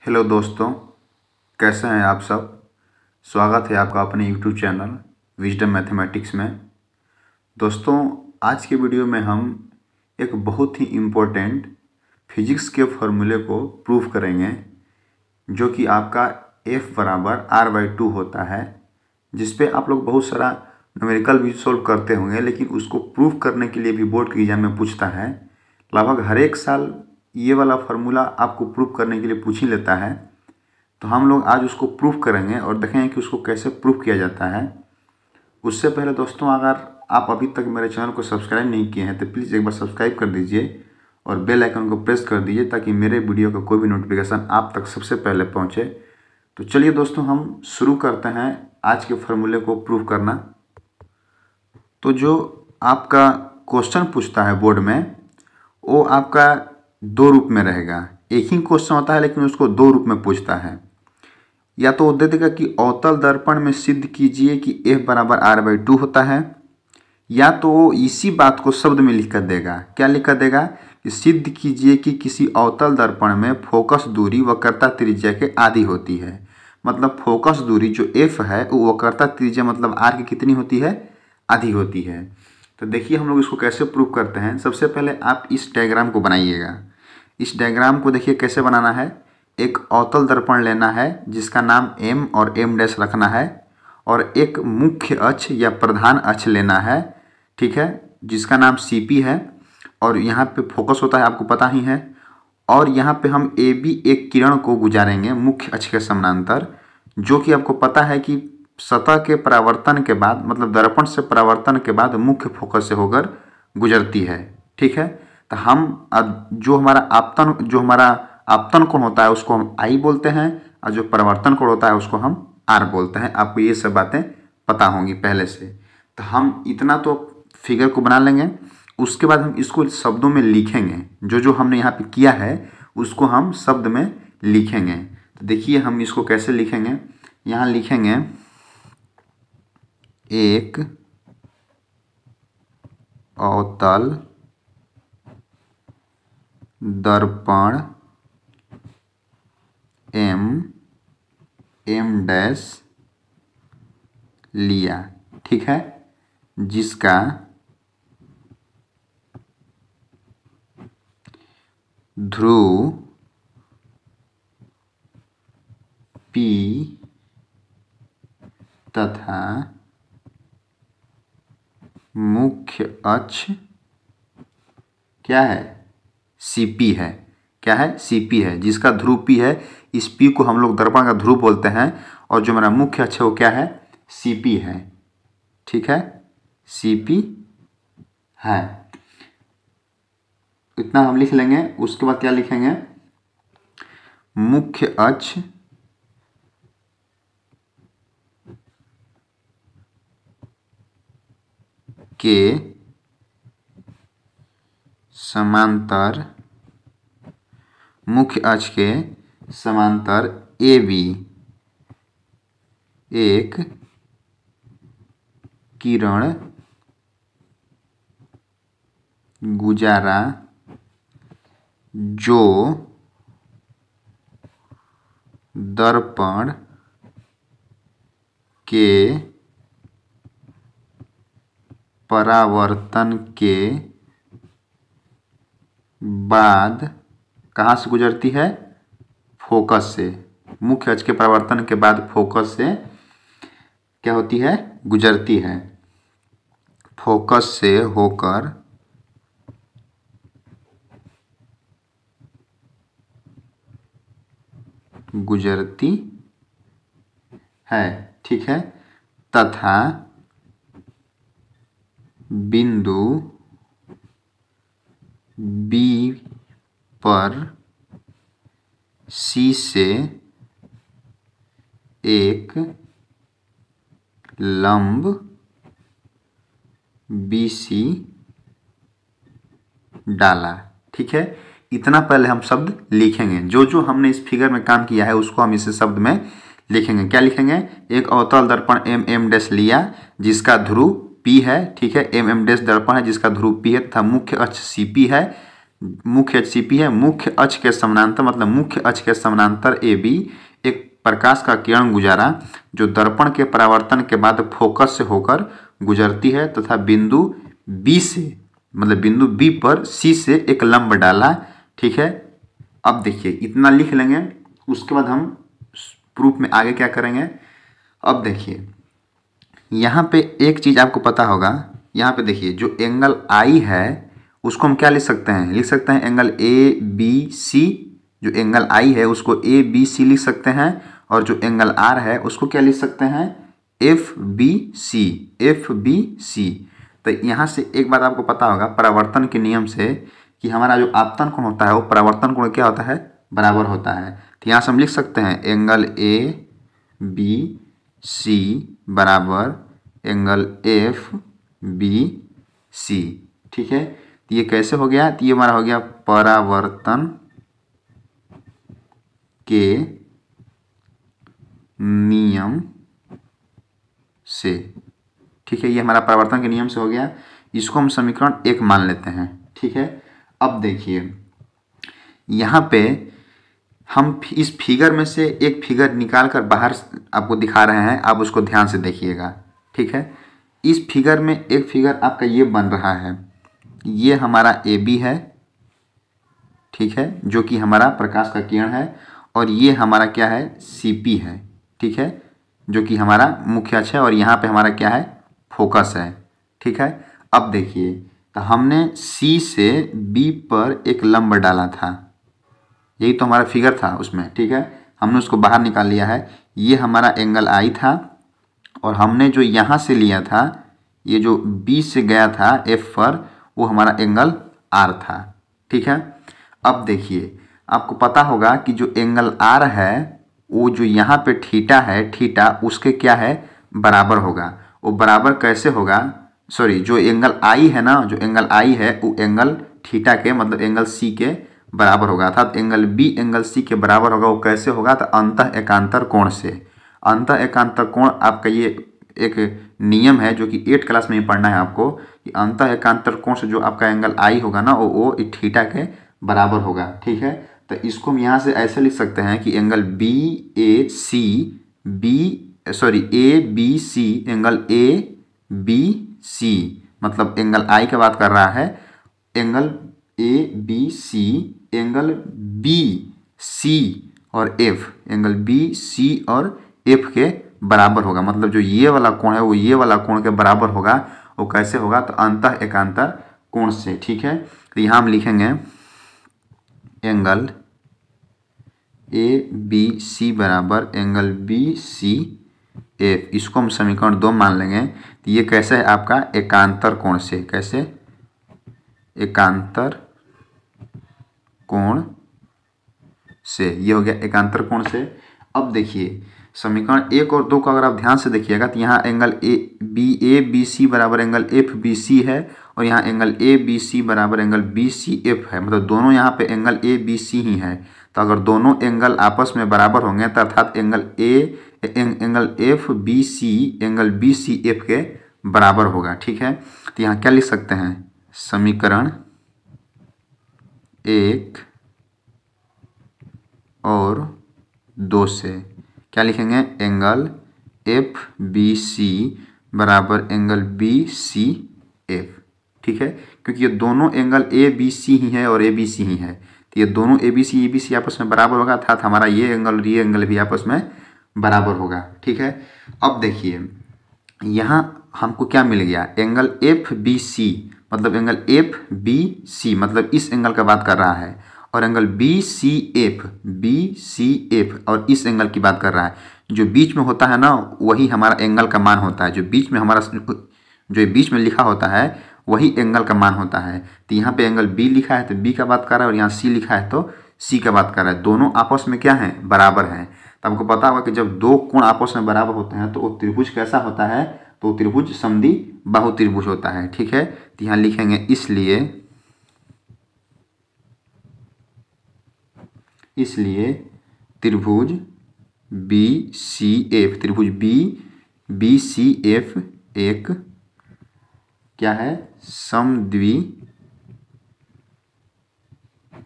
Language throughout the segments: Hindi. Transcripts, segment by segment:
हेलो दोस्तों, कैसे हैं आप सब। स्वागत है आपका अपने यूट्यूब चैनल विजडम मैथमेटिक्स में। दोस्तों, आज के वीडियो में हम एक बहुत ही इम्पोर्टेंट फिजिक्स के फॉर्मूले को प्रूव करेंगे, जो कि आपका F बराबर R/2 होता है, जिस पे आप लोग बहुत सारा न्यूमेरिकल भी सोल्व करते होंगे, लेकिन उसको प्रूव करने के लिए भी बोर्ड के एग्जाम में पूछता है। लगभग हर एक साल ये वाला फार्मूला आपको प्रूव करने के लिए पूछ ही लेता है। तो हम लोग आज उसको प्रूफ करेंगे और देखेंगे कि उसको कैसे प्रूफ किया जाता है। उससे पहले दोस्तों, अगर आप अभी तक मेरे चैनल को सब्सक्राइब नहीं किए हैं तो प्लीज़ एक बार सब्सक्राइब कर दीजिए और बेल आइकन को प्रेस कर दीजिए, ताकि मेरे वीडियो का कोई भी नोटिफिकेशन आप तक सबसे पहले पहुंचे। तो चलिए दोस्तों, हम शुरू करते हैं आज के फार्मूले को प्रूफ करना। तो जो आपका क्वेश्चन पूछता है बोर्ड में, वो आपका दो रूप में रहेगा। एक ही क्वेश्चन होता है लेकिन उसको दो रूप में पूछता है। या तो वो दे देगा कि अवतल दर्पण में सिद्ध कीजिए कि F बराबर R/2 होता है, या तो वो इसी बात को शब्द में लिख कर देगा। क्या लिख कर देगा कि सिद्ध कीजिए कि किसी अवतल दर्पण में फोकस दूरी वक्रता त्रिज्या के आधी होती है। मतलब फोकस दूरी जो F है वो वक्रता त्रिज्या मतलब R की कितनी होती है, आधी होती है। तो देखिए हम लोग इसको कैसे प्रूव करते हैं। सबसे पहले आप इस डायग्राम को बनाइएगा। इस डायग्राम को देखिए कैसे बनाना है। एक अवतल दर्पण लेना है जिसका नाम M और M' रखना है, और एक मुख्य अक्ष या प्रधान अक्ष लेना है, ठीक है, जिसका नाम CP है, और यहाँ पे फोकस होता है, आपको पता ही है। और यहाँ पे हम AB एक किरण को गुजारेंगे मुख्य अक्ष के समानांतर, जो कि आपको पता है कि सतह के परावर्तन के बाद, मतलब दर्पण से परावर्तन के बाद मुख्य फोकस से होकर गुजरती है, ठीक है। तो हम जो हमारा आपतन कोण होता है उसको हम I बोलते हैं, और जो परावर्तन कोण होता है उसको हम R बोलते हैं। आपको ये सब बातें पता होंगी पहले से। तो हम इतना तो फिगर को बना लेंगे, उसके बाद हम इसको शब्दों में लिखेंगे। जो जो हमने यहाँ पे किया है उसको हम शब्द में लिखेंगे। तो देखिए हम इसको कैसे लिखेंगे। यहाँ लिखेंगे एक अवतल दर्पण M' लिया, ठीक है, जिसका ध्रुव P तथा मुख्य अक्ष क्या है, CP है। क्या है, CP है, जिसका ध्रुव P है। इस P को हम लोग दर्पण का ध्रुव बोलते हैं, और जो मेरा मुख्य अक्ष है वो क्या है, CP है, ठीक है, CP है। इतना हम लिख लेंगे। उसके बाद क्या लिखेंगे, मुख्य अक्ष के समांतर, मुख्य अक्ष के समांतर AB एक किरण गुजारा, जो दर्पण के परावर्तन के बाद कहाँ से गुजरती है, फोकस से। मुख्य अक्ष के परावर्तन के बाद फोकस से क्या होती है, गुजरती है। फोकस से होकर गुजरती है, ठीक है, तथा बिंदु B पर C से एक लंब BC डाला, ठीक है। इतना पहले हम शब्द लिखेंगे। जो जो हमने इस फिगर में काम किया है उसको हम इसे शब्द में लिखेंगे। क्या लिखेंगे, एक अवतल दर्पण M' लिया जिसका ध्रुव P है, ठीक है, M' दर्पण है जिसका ध्रुव P है, तथा मुख्य अक्ष CP है, मुख्य अक्ष CP है, मुख्य अक्ष के समानांतर मतलब मुख्य अक्ष के समानांतर AB एक प्रकाश का किरण गुजारा जो दर्पण के परावर्तन के बाद फोकस से होकर गुजरती है तथा बिंदु B से मतलब बिंदु B पर C से एक लंब डाला। ठीक है, अब देखिए इतना लिख लेंगे, उसके बाद हम प्रूफ में आगे क्या करेंगे। अब देखिए यहाँ पे एक चीज़ आपको पता होगा, यहाँ पे देखिए जो एंगल I है उसको हम क्या लिख सकते हैं, लिख सकते हैं एंगल ABC। जो एंगल I है उसको ABC लिख सकते हैं और जो एंगल R है उसको क्या लिख सकते हैं, FBC। तो यहाँ से एक बात आपको पता होगा परावर्तन के नियम से कि हमारा जो आपतन कोण होता है वो परावर्तन कोण क्या होता है, बराबर होता है। तो यहाँ से हम लिख सकते हैं एंगल ABC बराबर एंगल FBC। ठीक है, तो ये कैसे हो गया, तो ये हमारा हो गया परावर्तन के नियम से। ठीक है, ये हमारा परावर्तन के नियम से हो गया, इसको हम समीकरण 1 मान लेते हैं। ठीक है, अब देखिए यहाँ पे हम इस फिगर में से एक फिगर निकाल कर बाहर आपको दिखा रहे हैं, आप उसको ध्यान से देखिएगा। ठीक है, इस फिगर में एक फिगर आपका ये बन रहा है, ये हमारा AB है। ठीक है, जो कि हमारा प्रकाश का किरण है और ये हमारा क्या है, CP है। ठीक है, जो कि हमारा मुख्य अक्ष है और यहाँ पे हमारा क्या है, फोकस है। ठीक है, अब देखिए तो हमने C से B पर एक लंब डाला था, यही तो हमारा फिगर था उसमें। ठीक है, हमने उसको बाहर निकाल लिया है, ये हमारा एंगल I था और हमने जो यहाँ से लिया था, ये जो B से गया था F पर, वो हमारा एंगल R था। ठीक है, अब देखिए आपको पता होगा कि जो एंगल R है वो जो यहाँ पे थीटा है, थीटा उसके क्या है, बराबर होगा। वो बराबर कैसे होगा, सॉरी जो एंगल I है ना, जो एंगल I है वो एंगल थीटा के मतलब एंगल C के बराबर होगा, अर्थात एंगल B एंगल C के बराबर होगा। वो कैसे होगा, तो अंतः एकांतर कोण से। अंतः एकांतर कोण आपका ये एक नियम है जो कि 8 क्लास में ही पढ़ना है आपको, कि अंतः एकांतर कोण से जो आपका एंगल I होगा ना वो थीटा के बराबर होगा। ठीक है, तो इसको हम यहाँ से ऐसे लिख सकते हैं कि एंगल ABC एंगल ABC मतलब एंगल I की बात कर रहा है, एंगल ABC एंगल BC और F, एंगल BC और F के बराबर होगा। मतलब जो ये वाला कोण है वो ये वाला कोण के बराबर होगा। वो कैसे होगा, तो अंतः एकांतर कोण से। ठीक है, तो यहाँ हम लिखेंगे एंगल ABC बराबर एंगल BCF, इसको हम समीकरण 2 मान लेंगे। तो ये कैसे है आपका, एकांतर कोण से। कैसे, एकांतर कोण से, ये हो गया एकांतर कोण से। अब देखिए समीकरण 1 और 2 को अगर आप ध्यान से देखिएगा तो यहाँ एंगल ABC बराबर एंगल FBC है और यहाँ एंगल ABC बराबर एंगल BCF है, मतलब दोनों यहाँ पे एंगल ABC ही है। तो अगर दोनों एंगल आपस में बराबर होंगे तो अर्थात एंगल FBC एंगल BCF के बराबर होगा। ठीक है, तो यहाँ क्या लिख सकते हैं, समीकरण 1 और 2 से क्या लिखेंगे, एंगल FBC बराबर एंगल BCF। ठीक है, क्योंकि ये दोनों एंगल ABC ही है और ABC ही है, तो ये दोनों ABC आपस में बराबर होगा, अर्थात हमारा ये एंगल भी आपस में बराबर होगा। ठीक है, अब देखिए यहाँ हमको क्या मिल गया, एंगल FBC मतलब एंगल FBC मतलब इस एंगल का बात कर रहा है, और एंगल BCF और इस एंगल की बात कर रहा है। जो बीच में होता है ना वही हमारा एंगल का मान होता है, जो बीच में हमारा जो बीच में लिखा होता है वही एंगल का मान होता है। तो यहाँ पे एंगल B लिखा है तो B का बात कर रहा है और यहाँ C लिखा है तो C का बात कर रहा है। दोनों आपस में क्या है, बराबर हैं। तो आपको पता होगा कि जब दो कोण आपस में बराबर होते हैं तो वो त्रिभुज कैसा होता है, तो त्रिभुज समद्वि बाहु त्रिभुज होता है। ठीक है, तो यहाँ लिखेंगे इसलिए त्रिभुज BCF एक क्या है, समद्वि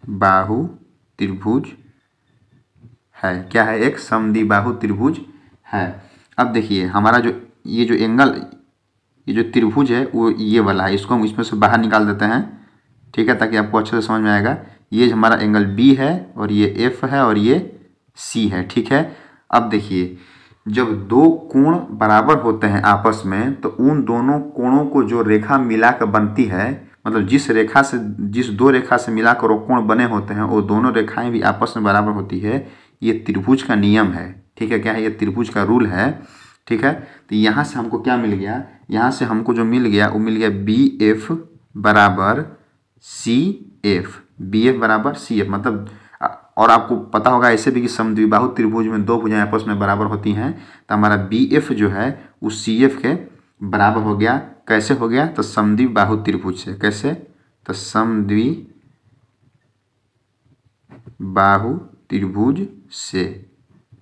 बाहु त्रिभुज है। क्या है? एक समद्विबाहु त्रिभुज है। अब देखिए हमारा जो ये जो एंगल, ये जो त्रिभुज है वो ये वाला है, इसको हम इसमें से बाहर निकाल देते हैं, ठीक है, ताकि आपको अच्छे से समझ में आएगा। ये हमारा एंगल बी है और ये एफ है और ये सी है, ठीक है। अब देखिए जब दो कोण बराबर होते हैं आपस में, तो उन दोनों कोणों को जो रेखा मिलाकर बनती है, मतलब जिस दो रेखा से मिलाकर वो कोण बने होते हैं, वो दोनों रेखाएं भी आपस में बराबर होती है। ये त्रिभुज का नियम है, ठीक है। क्या है? ये त्रिभुज का रूल है, ठीक है। तो यहाँ से हमको क्या मिल गया? यहाँ से हमको जो मिल गया वो मिल गया बी एफ बराबर सी एफ, बी एफ बराबर सी एफ मतलब, और आपको पता होगा ऐसे भी कि समद्विबाहु त्रिभुज में दो भुजाएं आपस में बराबर होती हैं, तो हमारा बी एफ जो है उस सी एफ के बराबर हो गया। कैसे हो गया? तो समद्विबाहु त्रिभुज से। कैसे? तो समद्विबाहु त्रिभुज से,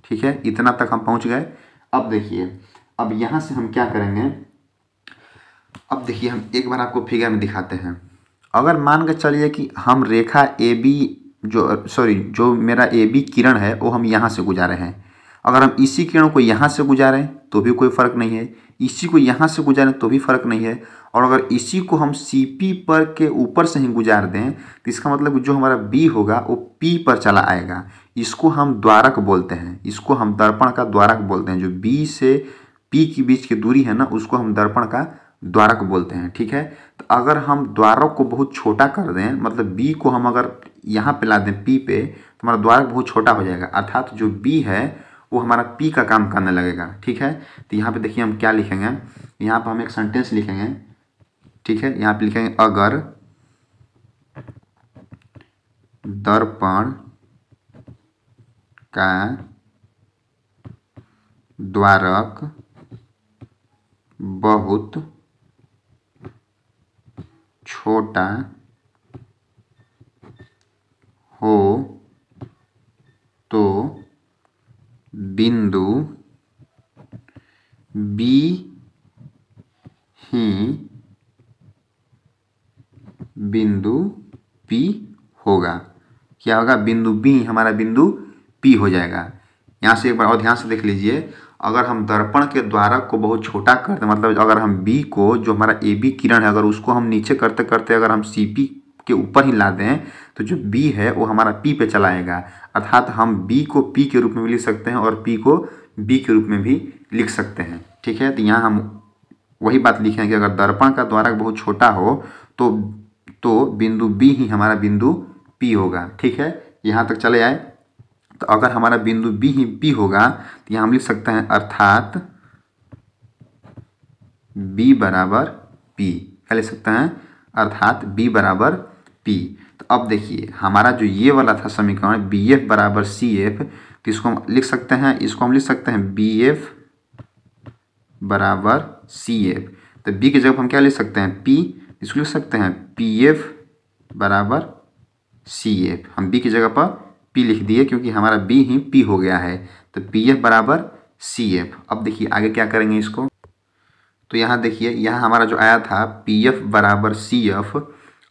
ठीक है। इतना तक हम पहुंच गए। अब देखिए, अब यहाँ से हम क्या करेंगे? अब देखिए हम एक बार आपको फिगर में दिखाते हैं। अगर मान के चलिए कि हम रेखा ए बी जो मेरा ए बी किरण है वो हम यहाँ से गुजारे हैं। अगर हम इसी किरण को यहाँ से गुजारें तो भी कोई फ़र्क नहीं है, इसी को यहाँ से गुजारें तो भी फ़र्क नहीं है, और अगर इसी को हम सी पी पर के ऊपर से ही गुजार दें तो इसका मतलब जो हमारा बी होगा वो पी पर चला आएगा। इसको हम द्वारक बोलते हैं, इसको हम दर्पण का द्वारक बोलते हैं। जो बी से पी के बीच की दूरी है ना, उसको हम दर्पण का द्वारक बोलते हैं, ठीक है। तो अगर हम द्वारक को बहुत छोटा कर दें, मतलब बी को हम अगर यहाँ पे ला दें पी पे, तो हमारा द्वारक बहुत छोटा हो जाएगा, अर्थात जो बी है वो हमारा पी का काम करने लगेगा, ठीक है। तो यहाँ पे देखिए हम क्या लिखेंगे, यहाँ पे हम एक सेंटेंस लिखेंगे, ठीक है। यहाँ पे लिखेंगे अगर दर्पण का द्वारक बहुत छोटा हो तो बिंदु बी ही बिंदु पी होगा। क्या होगा? बिंदु बी हमारा बिंदु पी हो जाएगा। यहाँ से एक बार और ध्यान से देख लीजिए, अगर हम दर्पण के द्वारक को बहुत छोटा कर दें, मतलब अगर हम बी को, जो हमारा ए बी किरण है, अगर उसको हम नीचे करते करते अगर हम सी पी के ऊपर ही ला दें, तो जो बी है वो हमारा पी पे चला आएगा, अर्थात हम बी को पी के रूप में भी लिख सकते हैं और पी को बी के रूप में भी लिख सकते हैं, ठीक है। तो यहाँ हम वही बात लिखें कि अगर दर्पण का द्वारक बहुत छोटा हो तो बिंदु बी ही हमारा बिंदु पी होगा, ठीक है। यहाँ तक चले आए। तो अगर हमारा बिंदु बी ही पी होगा तो यहाँ हम लिख सकते हैं अर्थात बी बराबर पी। क्या लिख सकते हैं? अर्थात बी बराबर पी। तो अब देखिए हमारा जो ये वाला था समीकरण बी एफ बराबर सी एफ, तो इसको हम लिख सकते हैं, इसको हम लिख सकते हैं बी एफ बराबर सी एफ। तो बी की जगह हम क्या लिख सकते हैं? पी। इसको लिख सकते हैं पी एफ बराबर सी एफ। हम बी की जगह पर पी लिख दिए क्योंकि हमारा बी ही पी हो गया है। तो पी एफ बराबर सी एफ। अब देखिए आगे क्या करेंगे इसको। तो यहाँ देखिए, यहाँ हमारा जो आया था पी एफ बराबर सी एफ।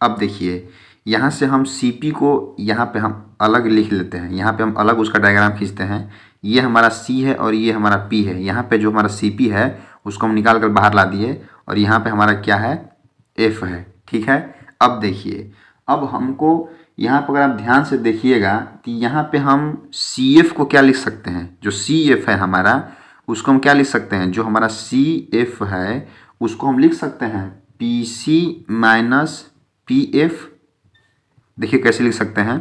अब देखिए यहाँ से हम सी पी को यहाँ पे हम अलग लिख लेते हैं, यहाँ पे हम अलग उसका डायग्राम खींचते हैं। ये हमारा सी है और ये हमारा पी है। यहाँ पे जो हमारा सी पी है उसको हम निकाल कर बाहर ला दिए और यहाँ पे हमारा क्या है? एफ है, ठीक है। अब देखिए, अब हमको यहाँ पर अगर आप ध्यान से देखिएगा कि यहाँ पे हम सी एफ को क्या लिख सकते हैं? जो सी एफ है हमारा, उसको हम क्या लिख सकते हैं? जो हमारा सी एफ है उसको हम लिख सकते हैं P C minus P F. देखिए कैसे लिख सकते हैं।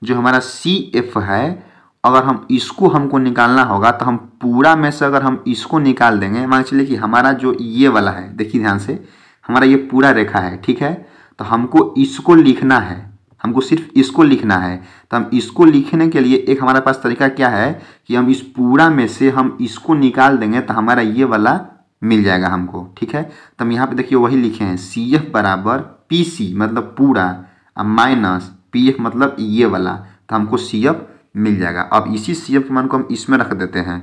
जो हमारा सी एफ है, अगर हम इसको हमको निकालना होगा तो हम पूरा में से अगर हम इसको निकाल देंगे, मान चलिए कि हमारा जो ये वाला है, देखिए ध्यान से, हमारा ये पूरा रेखा है, ठीक है। तो हमको इसको लिखना है, हमको सिर्फ इसको लिखना है। तो हम इसको लिखने के लिए एक हमारे पास तरीका क्या है कि हम इस पूरा में से हम इसको निकाल देंगे तो हमारा ये वाला मिल जाएगा हमको, ठीक है। तो हम यहाँ पे देखिए वही लिखे हैं सी एफ बराबर पी सी मतलब पूरा माइनस पी एफ मतलब ये वाला, तो हमको सी एफ मिल जाएगा। अब इसी सी एफ के मान को हम इसमें रख देते हैं,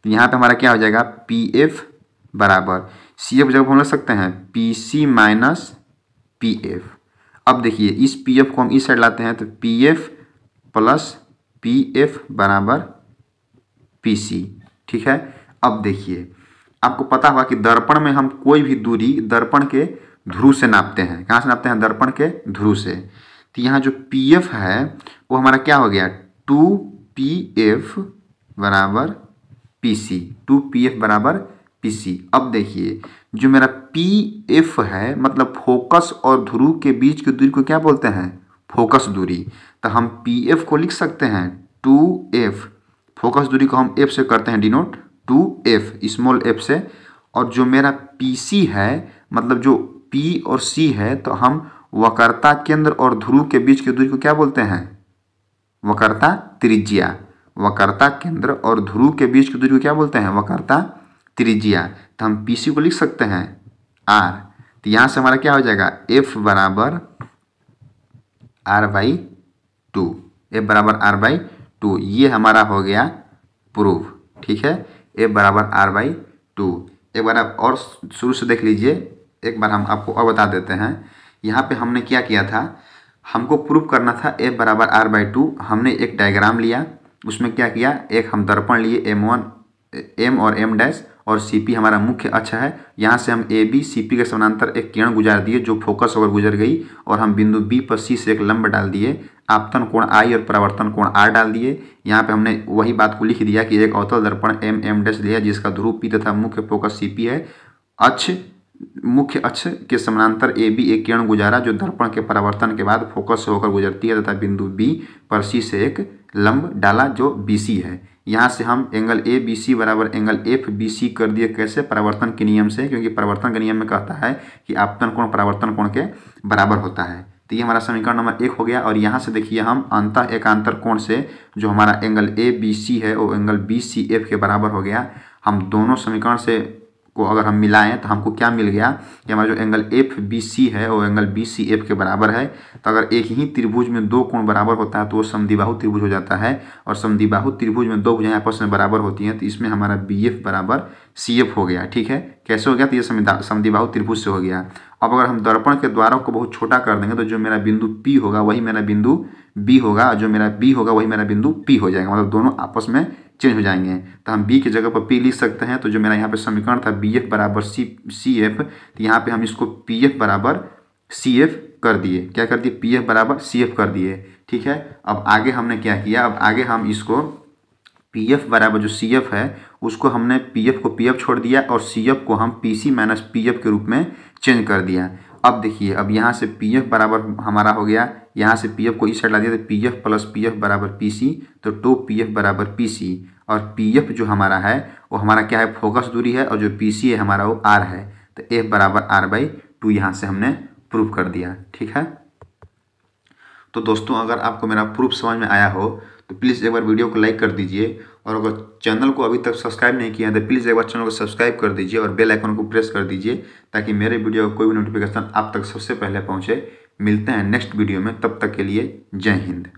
तो यहाँ पे हमारा क्या हो जाएगा? पी एफ बराबर सी एफ जगह हम रख सकते हैं P C minus P F. अब देखिए इस पी एफ को हम इस साइड लाते हैं तो P F plus P F बराबर पी सी। ठीक है, अब देखिए आपको पता होगा कि दर्पण में हम कोई भी दूरी दर्पण के ध्रुव से नापते हैं। कहाँ से नापते हैं? दर्पण के ध्रुव से। तो यहाँ जो पी एफ है वो हमारा क्या हो गया? 2pf बराबर पी सी। 2pf बराबर पी सी। अब देखिए जो मेरा पी एफ है मतलब फोकस और ध्रुव के बीच की दूरी को क्या बोलते हैं? फोकस दूरी। तो हम पी एफ को लिख सकते हैं 2f, फोकस दूरी को हम f से करते हैं डिनोट, 2f स्मॉल f से। और जो मेरा पी सी है मतलब जो p और c है तो हम वक्रता केंद्र और ध्रुव के बीच की दूरी को क्या बोलते हैं? वक्रता त्रिज्या। वक्रता केंद्र और ध्रुव के बीच की दूरी को क्या बोलते हैं? वक्रता त्रिज्या। तो हम पी सी को लिख सकते हैं r। तो यहाँ से हमारा क्या हो जाएगा? f बराबर r/2। f बराबर r/2। ये हमारा हो गया प्रूफ। ठीक है, f बराबर r/2। एक बार आप और शुरू से देख लीजिए, एक बार हम आपको और बता देते हैं। यहाँ पे हमने क्या किया था, हमको प्रूफ करना था f बराबर r/2। हमने एक डायग्राम लिया, उसमें क्या किया, एक हम दर्पण लिए M1 M और M डैश और CP हमारा मुख्य अक्ष है। यहाँ से हम AB CP के समानांतर एक किरण गुजार दिए जो फोकस होकर गुजर गई और हम बिंदु B पर C से एक लंब डाल दिए। आपतन कोण I और परावर्तन कोण R डाल दिए। यहाँ पे हमने वही बात को लिख दिया कि एक अवतल दर्पण M डैश लिया जिसका ध्रुव P तथा मुख्य फोकस CP है। अक्ष मुख्य अक्ष के समानांतर AB एक किरण गुजारा जो दर्पण के परावर्तन के बाद फोकस से होकर गुजरती है तथा बिंदु B पर C से एक लंब डाला जो BC है। यहाँ से हम एंगल ABC बराबर एंगल FBC कर दिए। कैसे? परावर्तन के नियम से, क्योंकि परावर्तन के नियम में कहता है कि आपतन कोण परावर्तन कोण के बराबर होता है। तो ये हमारा समीकरण नंबर 1 हो गया। और यहाँ से देखिए हम अंतः एकांतर कोण से जो हमारा एंगल ABC है वो एंगल BCF के बराबर हो गया। हम दोनों समीकरण से को अगर हम मिलाएं तो हमको क्या मिल गया कि हमारा जो एंगल FBC है वो एंगल BCF के बराबर है। तो अगर एक ही त्रिभुज में दो कोण बराबर होता है तो वो समद्विबाहु त्रिभुज हो जाता है। और समद्विबाहु त्रिभुज में दो भुजाएं आपस में बराबर होती हैं तो इसमें हमारा BF बराबर CF हो गया। ठीक है, कैसे हो गया? तो ये समद्विबाहु त्रिभुज से हो गया। अब अगर हम दर्पण के द्वारों को बहुत छोटा कर देंगे तो जो मेरा बिंदु P होगा वही मेरा बिंदु B होगा, और जो मेरा B होगा वही मेरा बिंदु P हो जाएगा। मतलब दोनों आपस में चेंज हो जाएंगे। तो हम B की जगह पर P लिख सकते हैं। तो जो मेरा यहाँ पे समीकरण था BF बराबर CF, तो यहाँ पे हम इसको PF बराबर CF कर दिए। क्या कर दिए? PF बराबर CF कर दिए। ठीक है, अब आगे हमने क्या किया, अब आगे हम इसको PF बराबर जो CF है उसको हमने PF को PF छोड़ दिया और CF को हम PC माइनस PF के रूप में चेंज कर दिया। अब देखिए अब यहाँ से PF बराबर हमारा हो गया, यहाँ से PF को इस साइड ला दिया तो PF प्लस PF बराबर PC, तो 2pf बराबर PC। और PF जो हमारा है वो हमारा क्या है? फोकस दूरी है। और जो PC है हमारा वो R है। तो F बराबर r/2 यहाँ से हमने प्रूफ कर दिया। ठीक है, तो दोस्तों अगर आपको मेरा प्रूफ समझ में आया हो तो प्लीज़ एक बार वीडियो को लाइक कर दीजिए। और अगर चैनल को अभी तक सब्सक्राइब नहीं किया है तो प्लीज़ एक बार चैनल को सब्सक्राइब कर दीजिए और बेल आइकन को प्रेस कर दीजिए ताकि मेरे वीडियो का कोई भी नोटिफिकेशन आप तक सबसे पहले पहुँचे। मिलते हैं नेक्स्ट वीडियो में, तब तक के लिए जय हिंद।